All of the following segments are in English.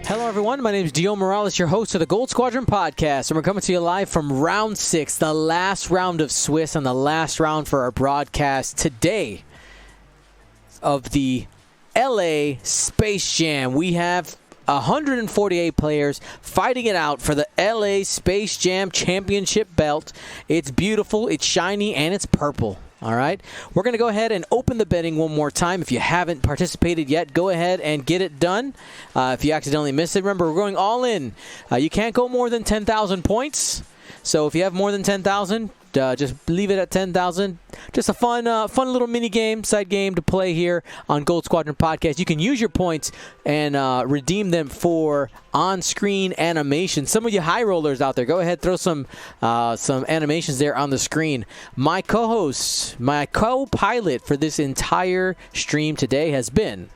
Hello, everyone. My name is Dio Morales, your host of the Gold Squadron podcast, and we're coming to you live from Round 6, the last round of Swiss and the last round for our broadcast today of the LA Space Jam. We have 148 players fighting it out for the LA Space Jam Championship belt. It's beautiful, it's shiny, and it's purple. All right, we're going to go ahead and open the betting one more time. If you haven't participated yet, go ahead and get it done. If you accidentally missed it, remember, we're going all in. You can't go more than 10,000 points. So if you have more than 10,000, just leave it at 10,000. Just a fun little mini game, side game to play here on Gold Squadron Podcast. You can use your points and redeem them for on-screen animation. Some of you high rollers out there, go ahead, throw some animations there on the screen. My co-host, my co-pilot for this entire stream today has been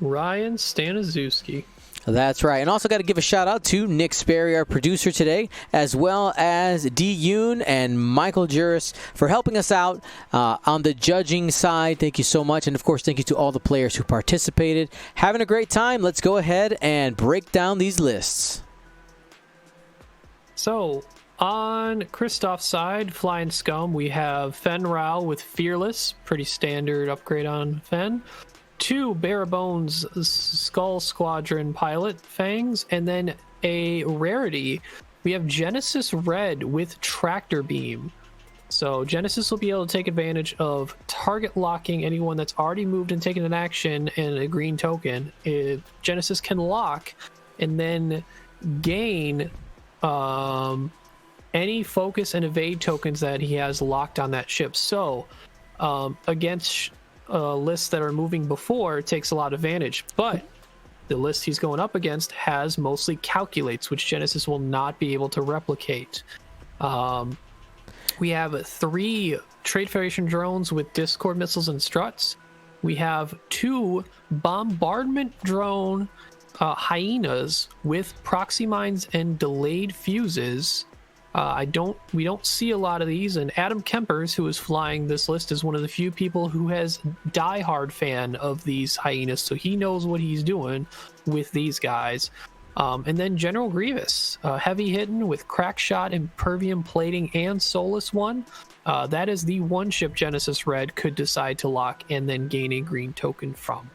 Ryan Staniszewski. That's right. And also got to give a shout out to Nick Sperry, our producer today, as well as D. Yoon and Michael Juris for helping us out on the judging side. Thank you so much. And of course, thank you to all the players who participated. Having a great time. Let's go ahead and break down these lists. So, on Kryszstof's side, Flying Scum, we have Fen Rao with Fearless. Pretty standard upgrade on Fen. 2 Bare Bones Skull Squadron Pilot Fangs, and then a rarity. We have Genesis Red with Tractor Beam. So Genesis will be able to take advantage of target locking anyone that's already moved and taken an action and a green token. If Genesis can lock and then gain any focus and evade tokens that he has locked on that ship. So against lists that are moving before takes a lot of advantage, but the list he's going up against has mostly calculates, which Genesis will not be able to replicate. We have 3 Trade Federation drones with Discord missiles and struts. We have 2 bombardment drone hyenas with proxy mines and delayed fuses. We don't see a lot of these, and Adam Kempers, who is flying this list, is one of the few people who has diehard fan of these hyenas, so he knows what he's doing with these guys. And then General Grievous, heavy hitting with crack shot, impervium plating, and Soulless one. That is the one ship Genesis Red could decide to lock and then gain a green token from.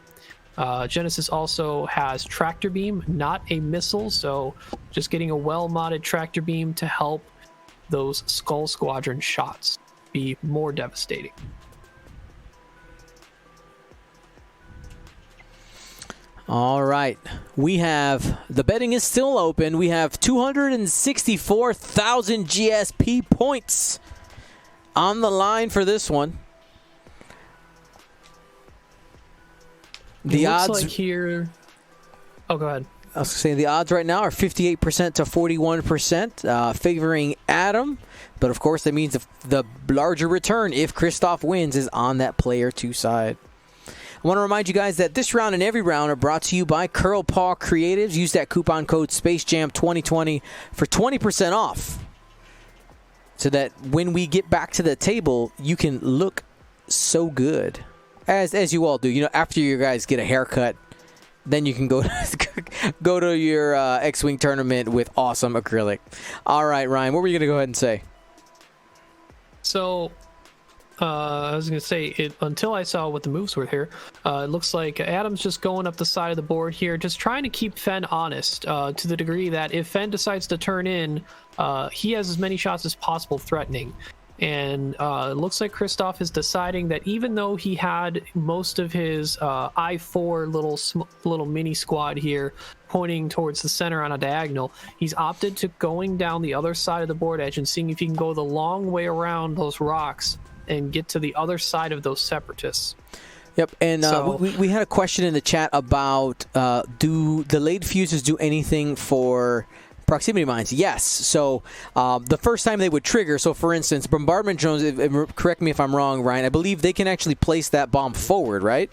Genesis also has Tractor Beam, not a missile, so just getting a well-modded Tractor Beam to help those Skull Squadron shots be more devastating. All right. The betting is still open. We have 264,000 GSP points on the line for this one. The odds like here. Oh, go ahead. I was saying the odds right now are 58% to 41%, favoring Adam. But of course, that means the larger return if Krysztstof wins is on that player 2 side. I want to remind you guys that this round and every round are brought to you by Curl Paw Creatives. Use that coupon code SpaceJam2020 for 20% off, so that when we get back to the table, you can look so good. As you all do, after you guys get a haircut, then you can go to your X-Wing tournament with awesome acrylic. All right, Ryan, what were you going to go ahead and say? So, I was going to say, until I saw what the moves were here, it looks like Adam's just going up the side of the board here, just trying to keep Fen honest to the degree that if Fen decides to turn in, he has as many shots as possible threatening. And it looks like Krysztstof is deciding that even though he had most of his I-4 little mini squad here pointing towards the center on a diagonal, he's opted to going down the other side of the board edge and seeing if he can go the long way around those rocks and get to the other side of those separatists. Yep, and we had a question in the chat about do delayed fuses do anything for proximity mines? Yes. So the first time they would trigger, so for instance, bombardment drones, correct me if I'm wrong, Ryan, I believe they can actually place that bomb forward, right?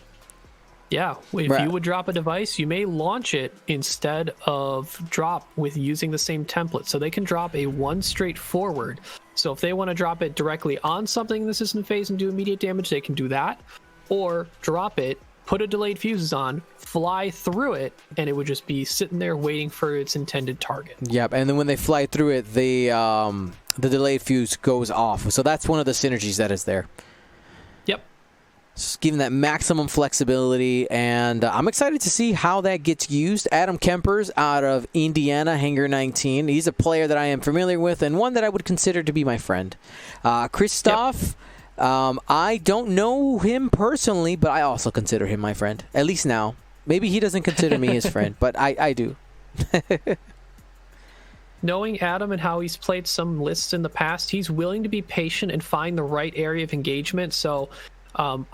Yeah, if you would drop a device, you may launch it instead of drop with using the same template. So they can drop a 1 straight forward. So if they want to drop it directly on something in the system phase and do immediate damage, they can do that. Or drop it put a delayed fuses on, fly through it, and it would just be sitting there waiting for its intended target. Yep, and then when they fly through it, the delayed fuse goes off. So that's one of the synergies that is there. Yep. Just giving that maximum flexibility, and I'm excited to see how that gets used. Adam Kempers out of Indiana, Hangar 19. He's a player that I am familiar with and one that I would consider to be my friend. Krysztstof, I don't know him personally, but I also consider him my friend, at least now. Maybe he doesn't consider me his friend, but I do. Knowing Adam and how he's played some lists in the past, he's willing to be patient and find the right area of engagement. So I'm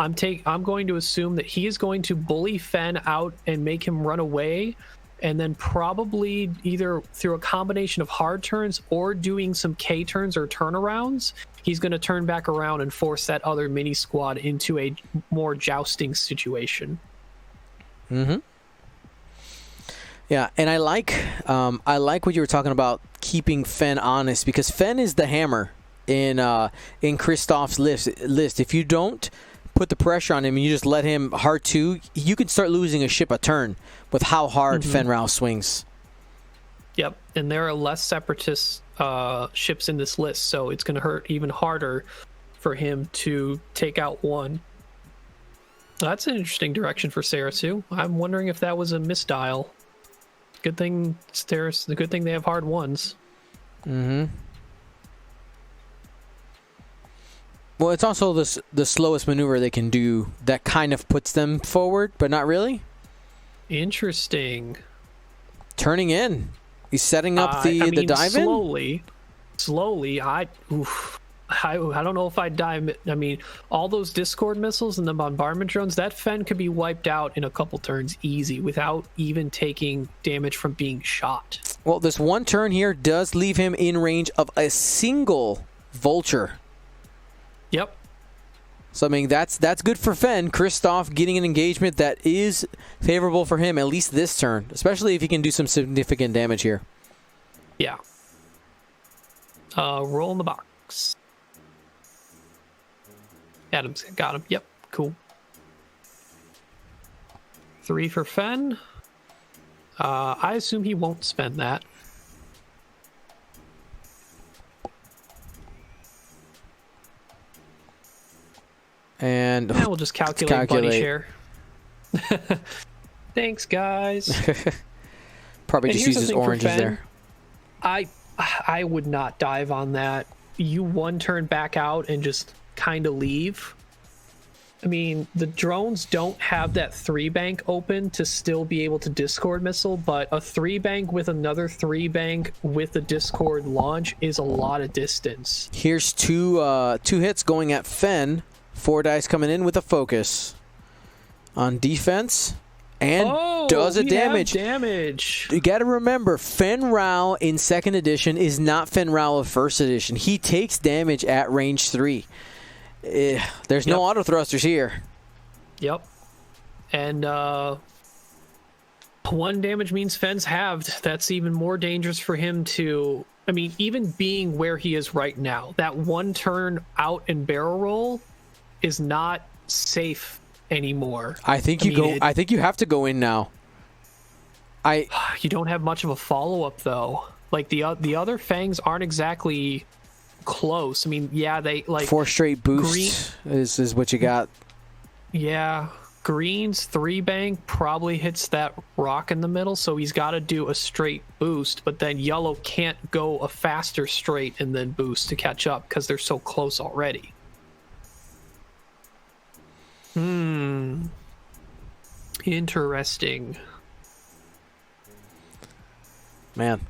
going to assume that he is going to bully Fen out and make him run away, and then probably either through a combination of hard turns or doing some K turns or turnarounds, he's going to turn back around and force that other mini squad into a more jousting situation. Mm-hmm. Yeah, and I like what you were talking about, keeping Fen honest, because Fen is the hammer in Kryszstof's list. If you don't put the pressure on him and you just let him hard two, you can start losing a ship a turn with how hard Fen Rao swings. Yep, and there are less separatist ships in this list, so it's going to hurt even harder for him to take out one. That's an interesting direction for Sarasu. I'm wondering if that was a misdial. Good thing the good thing they have hard ones. Mm-hmm. Well, it's also the slowest maneuver they can do that kind of puts them forward, but not really. Interesting. Turning in. He's setting up the dive in? Slowly. I don't know if I'd dive. I mean, all those Discord missiles and the bombardment drones, that Fen could be wiped out in a couple turns easy without even taking damage from being shot. Well, this one turn here does leave him in range of a single vulture. Yep. So, I mean, that's good for Fen. Krysztstof getting an engagement that is favorable for him, at least this turn, especially if he can do some significant damage here. Yeah. Roll in the box. Adam's got him. Yep, cool. 3 for Fen. I assume he won't spend that. And we'll just calculate buddy share. Thanks, guys. Probably just uses oranges there. I would not dive on that. You one turn back out and just kind of leave. I mean, the drones don't have that 3-bank open to still be able to Discord missile, but a 3-bank with another 3-bank with a Discord launch is a lot of distance. Here's two hits going at Fen. 4 dice coming in with a focus on defense, and does a damage. You got to remember, Fen Rao in 2nd edition is not Fen Rao of 1st edition. He takes damage at range 3. There's no auto thrusters here. Yep. And 1 damage means Fen's halved. That's even more dangerous for him to... I mean, even being where he is right now, that 1 turn out and barrel roll is not safe anymore. I think you have to go in now. You don't have much of a follow-up, though. Like, the other Fangs aren't exactly close. I mean, yeah, they like 4 straight boosts is what you got. Yeah, Green's 3-bank probably hits that rock in the middle, so he's got to do a straight boost, but then Yellow can't go a faster straight and then boost to catch up because they're so close already. Interesting. Man.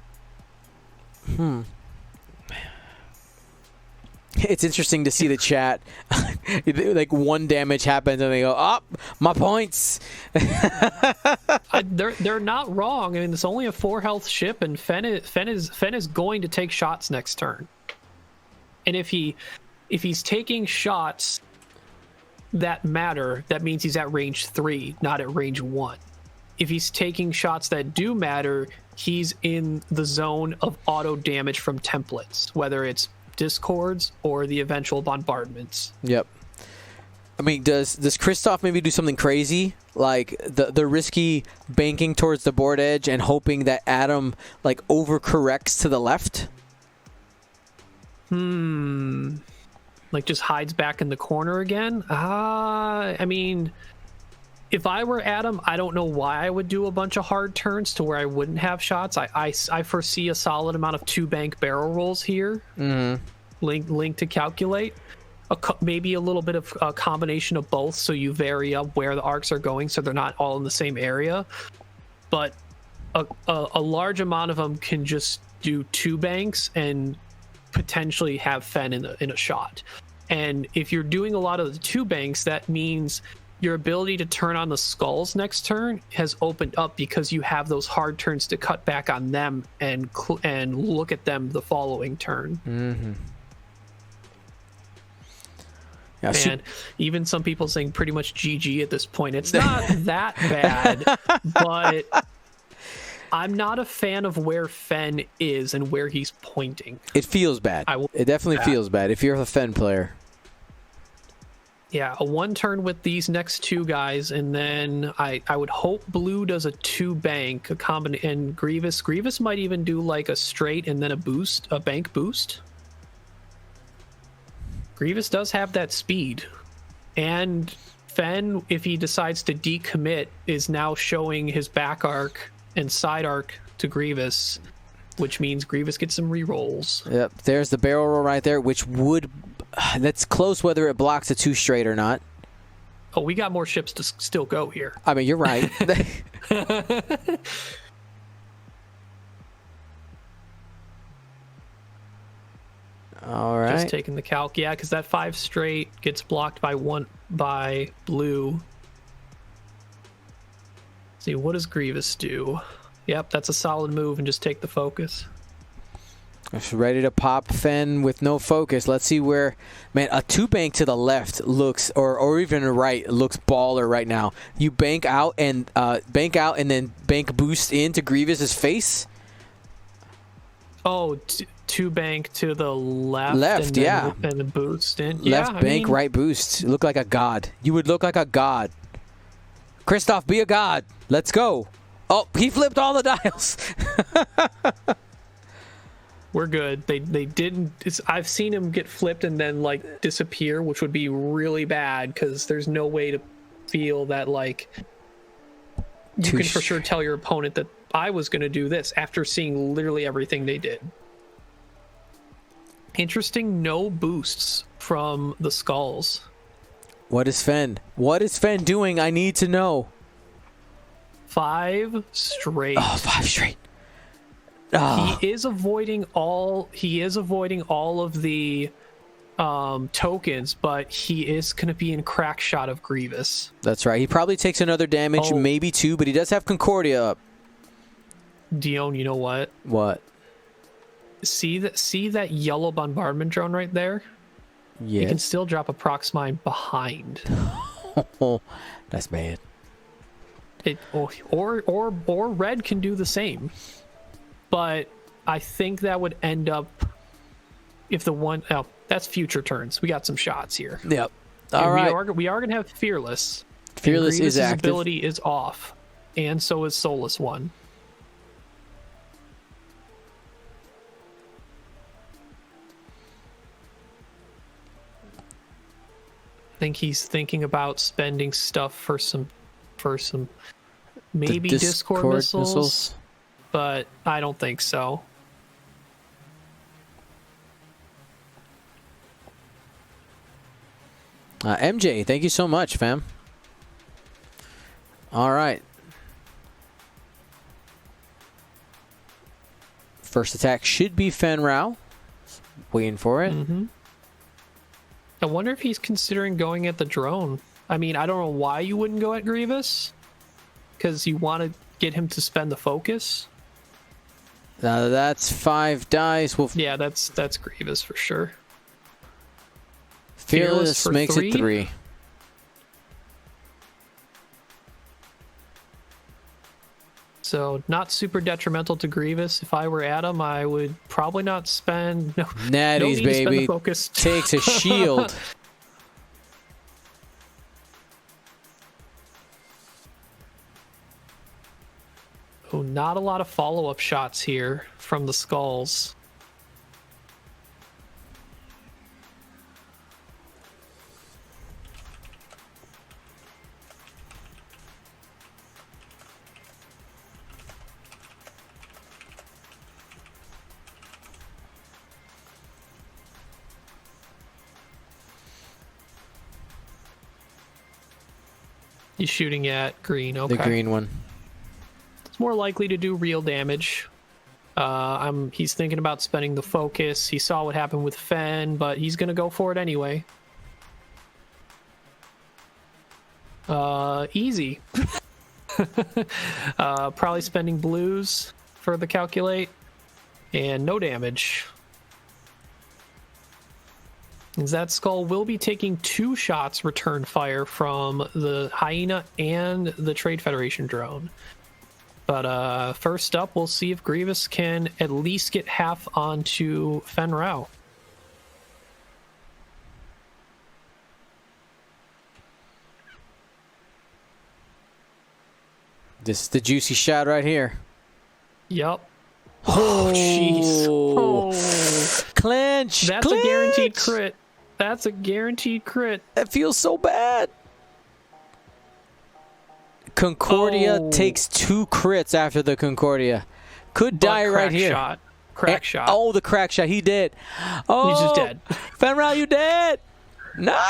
It's interesting to see the chat. Like 1 damage happens and they go, my points. They're not wrong. I mean, it's only a 4 health ship, and Fen is going to take shots next turn. And if he's taking shots that matter, that means he's at range 3, not at range 1. If he's taking shots that do matter, he's in the zone of auto damage from templates, whether it's Discords or the eventual bombardments. Yep. I mean, does Krysztstof maybe do something crazy, like the risky banking towards the board edge and hoping that Adam like overcorrects to the left? Like just hides back in the corner again? I mean, if I were Adam, I don't know why I would do a bunch of hard turns to where I wouldn't have shots. I foresee a solid amount of 2-bank barrel rolls here. Link to calculate. Maybe a little bit of a combination of both, so you vary up where the arcs are going so they're not all in the same area. But a large amount of them can just do 2 banks and potentially have Fen in a shot. And if you're doing a lot of the 2 banks, that means your ability to turn on the skulls next turn has opened up because you have those hard turns to cut back on them and look at them the following turn. Yeah, and even some people saying pretty much GG at this point. It's not that bad, but I'm not a fan of where Fen is and where he's pointing. It feels bad. It definitely feels bad if you're a Fen player. Yeah, a 1 turn with these next 2 guys, and then I would hope Blue does a 2-bank, and Grievous might even do like a straight and then a bank boost. Grievous does have that speed, and Fen, if he decides to decommit, is now showing his back arc and side arc to Grievous, which means Grievous gets some rerolls. Yep, there's the barrel roll right there, which would... That's close whether it blocks a 2 straight or not. Oh, we got more ships to still go here. I mean, you're right. All right. Just taking the calc. Yeah, because that 5 straight gets blocked by Blue. See, what does Grievous do? Yep, that's a solid move, and just take the focus. Ready to pop Fen with no focus. Let's see where, man, a 2-bank to the left looks, or even right, looks baller right now. You bank out and then bank boost into Grievous's face. Oh, 2-bank to the left. Left, yeah. And the boost in. Left bank, right boost. You look like a god. You would look like a god. Krysztstof, be a god. Let's go. Oh, he flipped all the dials. We're good. They didn't. I've seen him get flipped and then like disappear, which would be really bad because there's no way to feel that like you can for sure tell your opponent that I was going to do this after seeing literally everything they did. Interesting, no boosts from the skulls. What is Fen? What is Fen doing? I need to know. 5 straight. Oh, 5 straight. He is avoiding all of the tokens, but he is going to be in crack shot of Grievous. That's right. He probably takes another damage, maybe 2, but he does have Concordia up. Dion, you know what? What? See that yellow bombardment drone right there? Yeah. You can still drop a prox mine behind. Oh, that's bad. Or red can do the same. But I think that would end up if the one... Oh, that's future turns. We got some shots here. Yep. All right. We are going to have Fearless. Fearless is active. Ability is off. And so is Soulless 1. I think he's thinking about spending stuff for some maybe Discord missiles. But I don't think so. MJ, thank you so much, fam. All right. First attack should be Fen Rao. Waiting for it. Mm-hmm. I wonder if he's considering going at the drone. I mean, I don't know why you wouldn't go at Grievous. Because you want to get him to spend the focus. That's 5 dice. Yeah, that's Grievous for sure. Fearless makes it 3. So not super detrimental to Grievous. If I were Adam, I would probably not spend... Natties, baby. Focus. Takes a shield. Not a lot of follow-up shots here from the skulls. He's shooting at green. Okay. The green one. It's more likely to do real damage. He's thinking about spending the focus. He saw what happened with Fen, but he's gonna go for it anyway. Easy. Probably spending blues for the calculate, and no damage. That skull will be taking 2 shots return fire from the hyena and the Trade Federation drone. But first up, we'll see if Grievous can at least get half onto Fen Rao. This is the juicy shot right here. Yep. Oh, jeez. Oh. Clinch! That's Clinch! a guaranteed crit. That's a guaranteed crit. That feels so bad. Concordia takes 2 crits after the Concordia. Could die right here. Shot. Crack shot. Oh, the crack shot. He did. Oh, he's just dead. Fenral, you dead. No.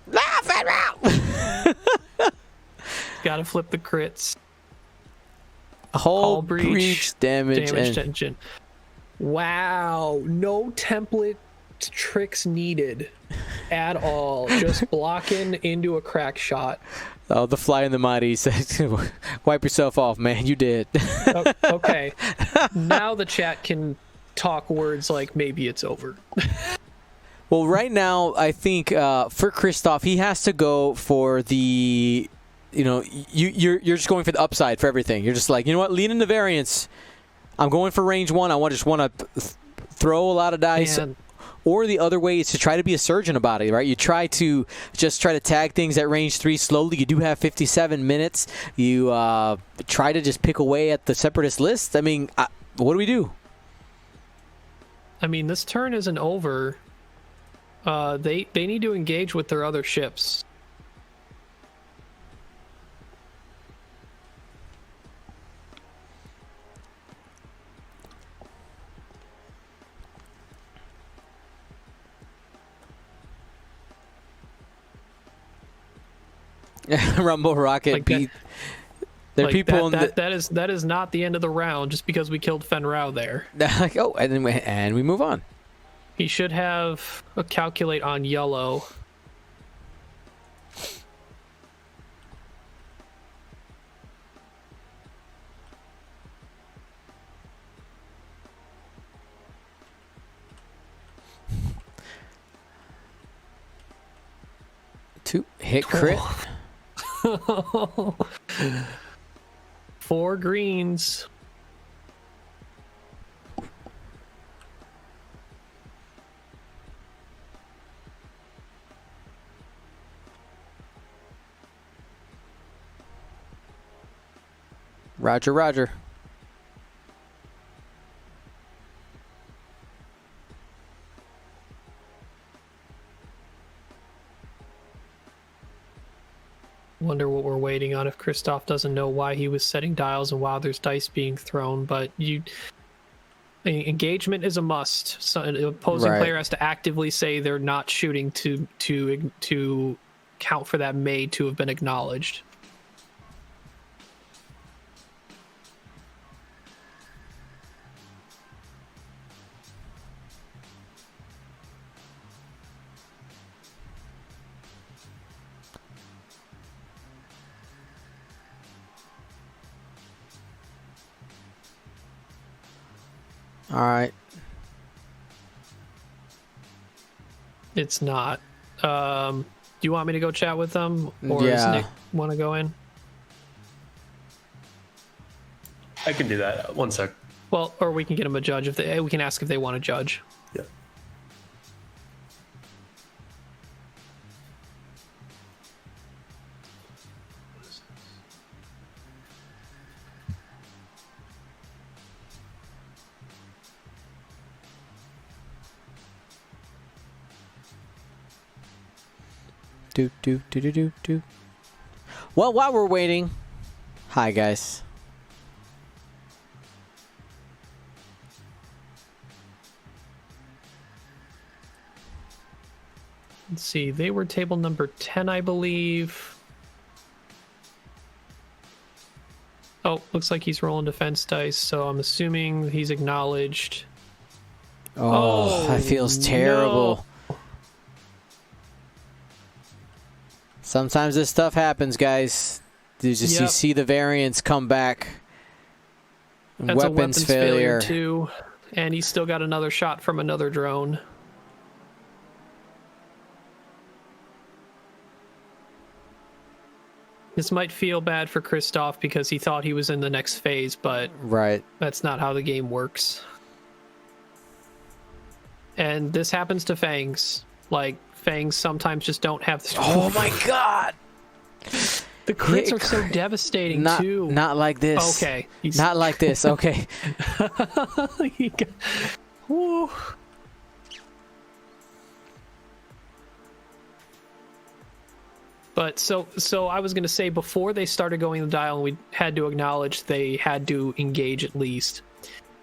No, Fenral. Gotta flip the crits. Whole breach damage engine. Wow. No template tricks needed at all. Just blocking into a crack shot. Oh, the fly in the mighty said, wipe yourself off, man. You did. Okay. Now the chat can talk words like maybe it's over. Well, right now, I think for Krysztstof, he has to go for the, you're just going for the upside for everything. You're just like, you know what, lean into variance. I'm going for range 1. I just want to throw a lot of dice. Man. Or the other way is to try to be a surgeon about it, right? You try to tag things at range 3 slowly. You do have 57 minutes. You try to just pick away at the separatist list. I mean, what do we do? I mean, this turn isn't over. They need to engage with their other ships. Rumble Rocket like beat. There are people that is not the end of the round just because we killed Fen Rao there. Like, oh, and we move on. He should have a calculate on yellow. Two hit crit. 4 greens. Roger, roger. Wonder what we're waiting on if Krysztstof doesn't know why he was setting dials and why there's dice being thrown, but engagement is a must. So an opposing player has to actively say they're not shooting to count for that may to have been acknowledged. All right. It's not. Do you want me to go chat with them, or does Nick want to go in? I can do that. 1 sec. Well, or we can get them a judge we can ask if they want to judge. Yeah. Do, do, do, do, do, do. Well, while we're waiting, hi guys. Let's see. They were table number 10, I believe. Oh, looks like he's rolling defense dice, so I'm assuming he's acknowledged. Oh, that feels terrible. No. Sometimes this stuff happens, guys. You see the variants come back. That's a weapons failure too, and he's still got another shot from another drone. This might feel bad for Krysztstof because he thought he was in the next phase, but that's not how the game works. And this happens to Fangs. Like, Fangs sometimes just don't have the... Oh my god! The crits are so devastating, too. Not like this. Okay. Not like this, okay. Woo. But so I was going to say, before they started going the dial, we had to acknowledge they had to engage at least.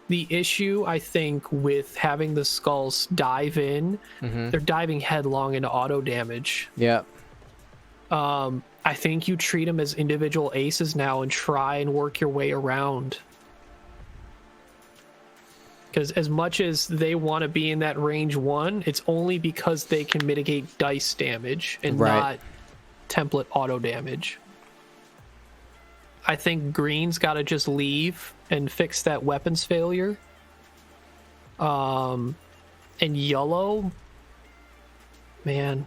The issue, I think, with having the skulls dive in, they're diving headlong into auto damage. Yeah. I think you treat them as individual aces now and try and work your way around. Because as much as they want to be in that range 1, it's only because they can mitigate dice damage and not template auto damage. I think green's got to just leave and fix that weapons failure. And yellow, man,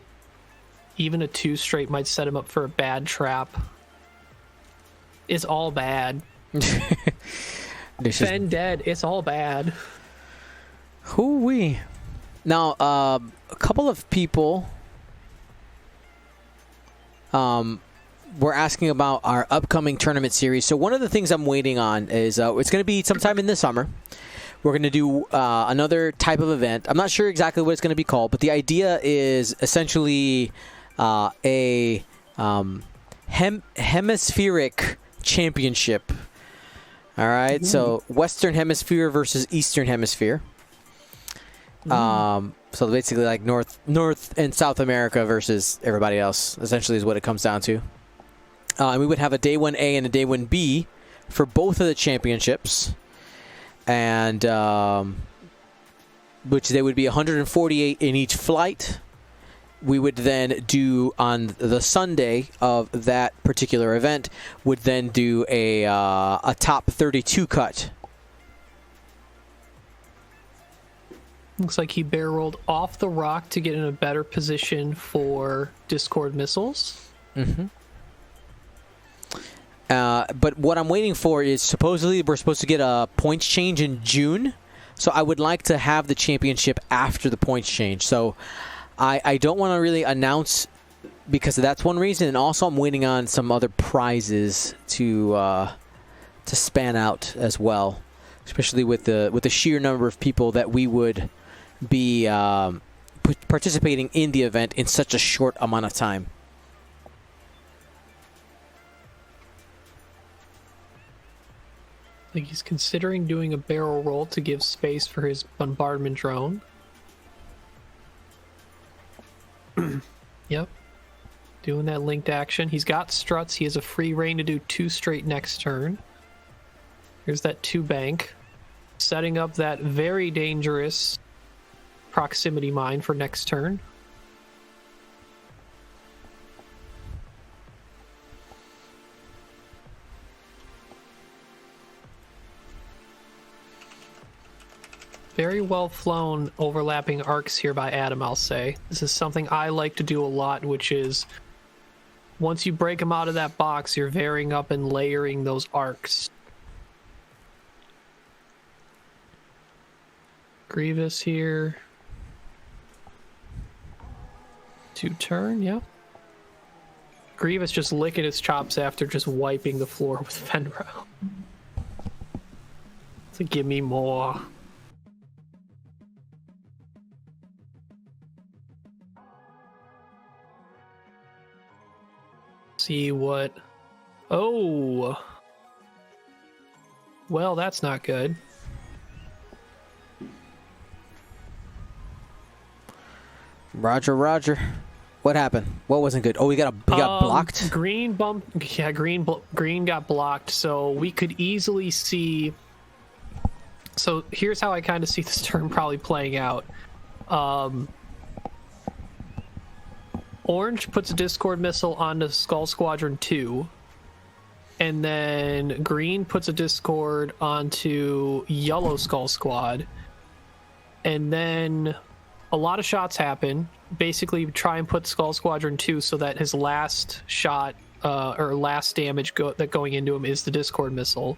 even a 2 straight might set him up for a bad trap. It's all bad. Fen dead. It's all bad. Hoo-wee. Now, a couple of people we're asking about our upcoming tournament series. So one of the things I'm waiting on is it's going to be sometime in the summer. We're going to do another type of event. I'm not sure exactly what it's going to be called, but the idea is essentially a hemispheric championship. All right, so Western Hemisphere versus Eastern Hemisphere. So basically like North and South America versus everybody else, essentially, is what it comes down to. And we would have a day 1A and a day 1B for both of the championships. And which they would be 148 in each flight. We would then do on the Sunday of that particular event, would then do a top 32 cut. Looks like he barrel rolled off the rock to get in a better position for Discord missiles. But what I'm waiting for is supposedly we're supposed to get a points change in June. So I would like to have the championship after the points change. So I don't want to really announce because that's one reason. And also I'm waiting on some other prizes to span out as well. Especially with the sheer number of people that we would be participating in the event in such a short amount of time. I think he's considering doing a barrel roll to give space for his bombardment drone. Yep. Doing that linked action. He's got struts. He has a free reign to do 2 straight next turn. Here's that 2 bank. Setting up that very dangerous proximity mine for next turn. Very well flown overlapping arcs here by Adam, I'll say. This is something I like to do a lot, which is once you break them out of that box, you're varying up and layering those arcs. Grievous here. 2 turn, yep. Grievous just licking his chops after just wiping the floor with Fenro. So give me more. See what... Oh! Well, that's not good. Roger, Roger. What happened? What wasn't good? Oh, we got blocked? Green got blocked, so we could easily see... So here's how I kind of see this turn probably playing out. Orange puts a Discord missile onto Skull Squadron 2, and then green puts a Discord onto Yellow Skull Squad, and then a lot of shots happen. Basically, try and put Skull Squadron 2 so that his last shot or last damage going into him is the Discord missile.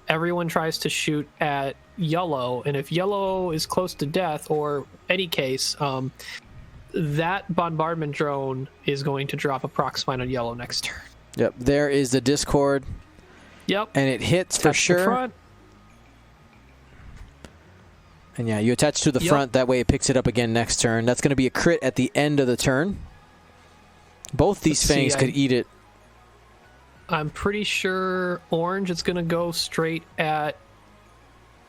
Everyone tries to shoot at Yellow, and if Yellow is close to death, or any case, that bombardment drone is going to drop a prox mine on Yellow next turn. Yep, there is the Discord. Yep. And it hits for sure. Front. And yeah, you attach to the front, that way it picks it up again next turn. That's going to be a crit at the end of the turn. Both these fangs could eat it. I'm pretty sure orange is going to go straight at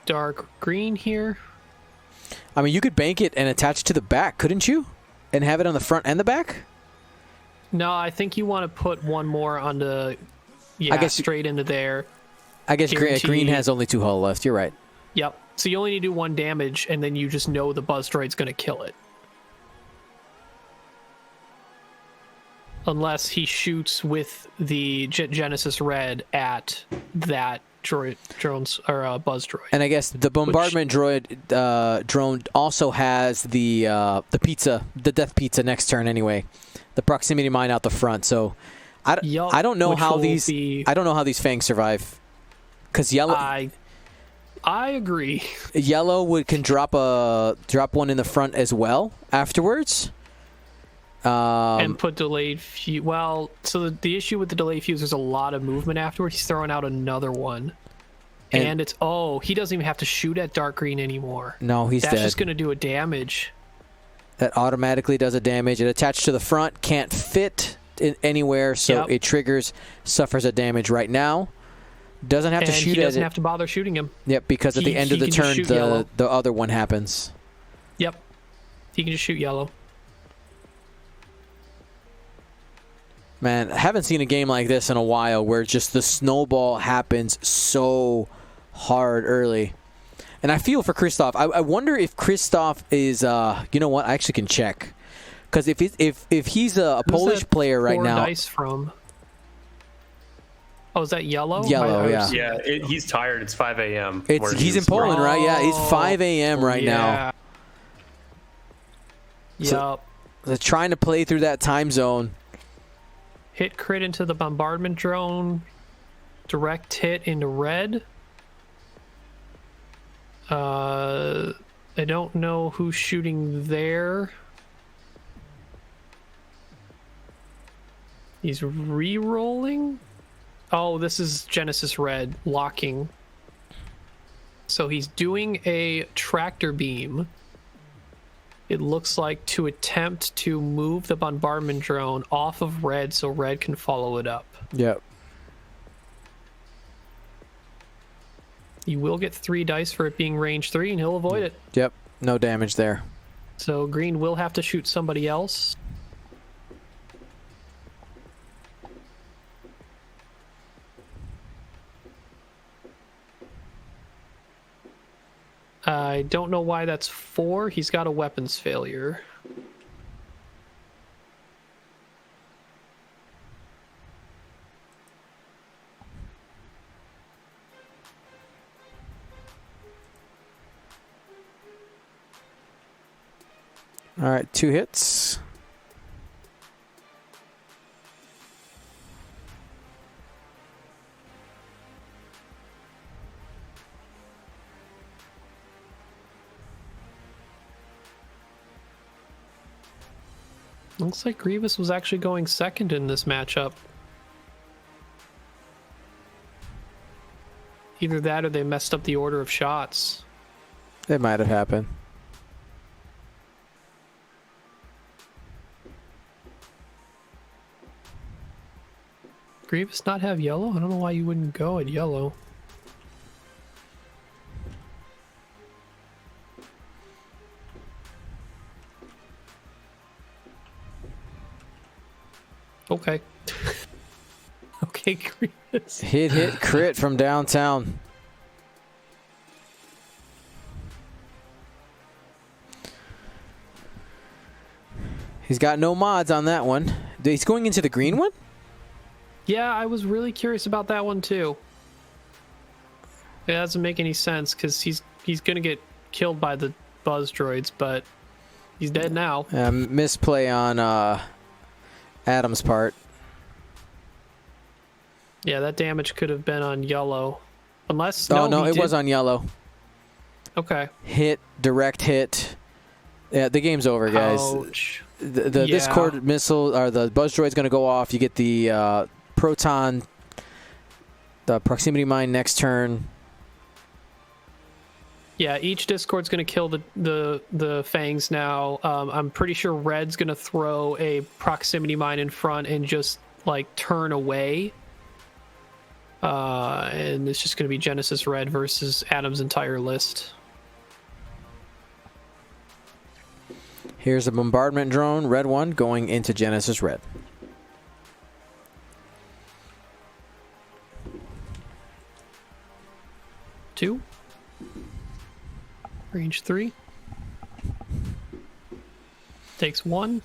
dark green here. I mean, you could bank it and attach it to the back, couldn't you? And have it on the front and the back? No, I think you want to put one more on the... Yeah, I guess straight into there. I guess green has only 2 hull left. You're right. Yep. So you only need to do 1 damage, and then you just know the buzz droid's going to kill it. Unless he shoots with the Genesis Red at that drone's or buzz droid. And I guess the bombardment drone also has the death pizza next turn anyway. The proximity mine out the front. So I don't know how these fangs survive. Because yellow. I agree. Yellow can drop one in the front as well afterwards. And put delayed fuse. Well, so the issue with the delayed fuse, there's a lot of movement afterwards. He's throwing out another one. And it's, he doesn't even have to shoot at dark green anymore. No, he's dead. That's just going to do a damage. That automatically does a damage. It attached to the front, can't fit anywhere, so it triggers, suffers a damage right now. Doesn't have to shoot at it. He doesn't have to bother shooting him. Yep, because at the end of the turn, the other one happens. Yep. He can just shoot yellow. Man, I haven't seen a game like this in a while where just the snowball happens so hard early. And I feel for Krysztstof. I wonder if Krysztstof is, you know what, I actually can check. Because if he's a Polish player right now. Dice from? Oh, is that yellow? Yellow, yeah. Yeah, he's tired. It's 5 a.m. He's in Poland, right? Yeah, it's 5 a.m. right now. Yep. So they're trying to play through that time zone. Hit crit into the bombardment drone. Direct hit into red. I don't know who's shooting there. He's re-rolling? Oh, this is Genesis Red locking. So he's doing a tractor beam. It looks like to attempt to move the bombardment drone off of red so red can follow it up. Yep. You will get 3 dice for it being range 3, and he'll avoid it. Yep. No damage there. So green will have to shoot somebody else. I don't know why that's 4. He's got a weapons failure. All right, 2 hits. Looks like Grievous was actually going second in this matchup. Either that or they messed up the order of shots. It might have happened. Grievous not have yellow? I don't know why you wouldn't go at yellow. Okay. Okay, Grievous. Hit, crit from downtown. He's got no mods on that one. He's going into the green one? Yeah, I was really curious about that one too. It doesn't make any sense because he's gonna get killed by the buzz droids, but he's dead now. Misplay on Adam's part. Yeah, that damage could have been on yellow. Unless No, it was on yellow. Okay. Hit, direct hit. Yeah, the game's over, guys. Ouch. The Discord missile or the buzz droid's going to go off. You get the proton, the proximity mine next turn. Yeah, each Discord's going to kill the fangs now. I'm pretty sure Red's going to throw a proximity mine in front and just like turn away. And it's just going to be Genesis Red versus Adam's entire list. Here's a bombardment drone, red one, going into Genesis Red. Two. Range 3. Takes 1.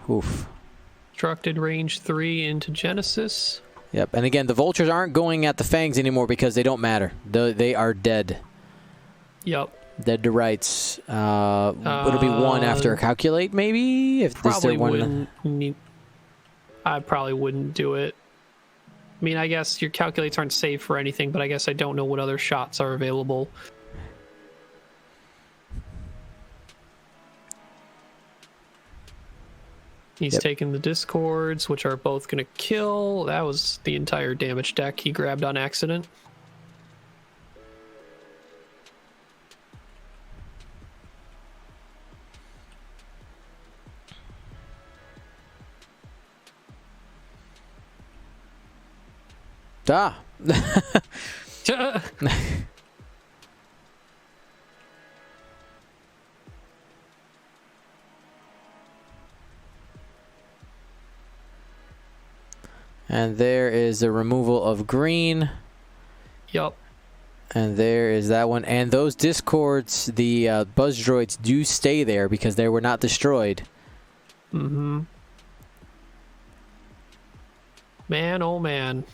Oof. Constructed range 3 into Genesis. Yep, and again, the vultures aren't going at the fangs anymore because they don't matter. They are dead. Yep. Dead to rights. Would it be 1 after calculate, maybe? If probably wouldn't need... I probably wouldn't do it. I mean, I guess your calculates aren't saved for anything, but I guess I don't know what other shots are available. He's taking the Discords, which are both going to kill. That was the entire damage deck he grabbed on accident. Ah. And there is the removal of green. Yup. And there is that one. And those Discords, the buzz droids do stay there because they were not destroyed. Mm-hmm. Man, oh man.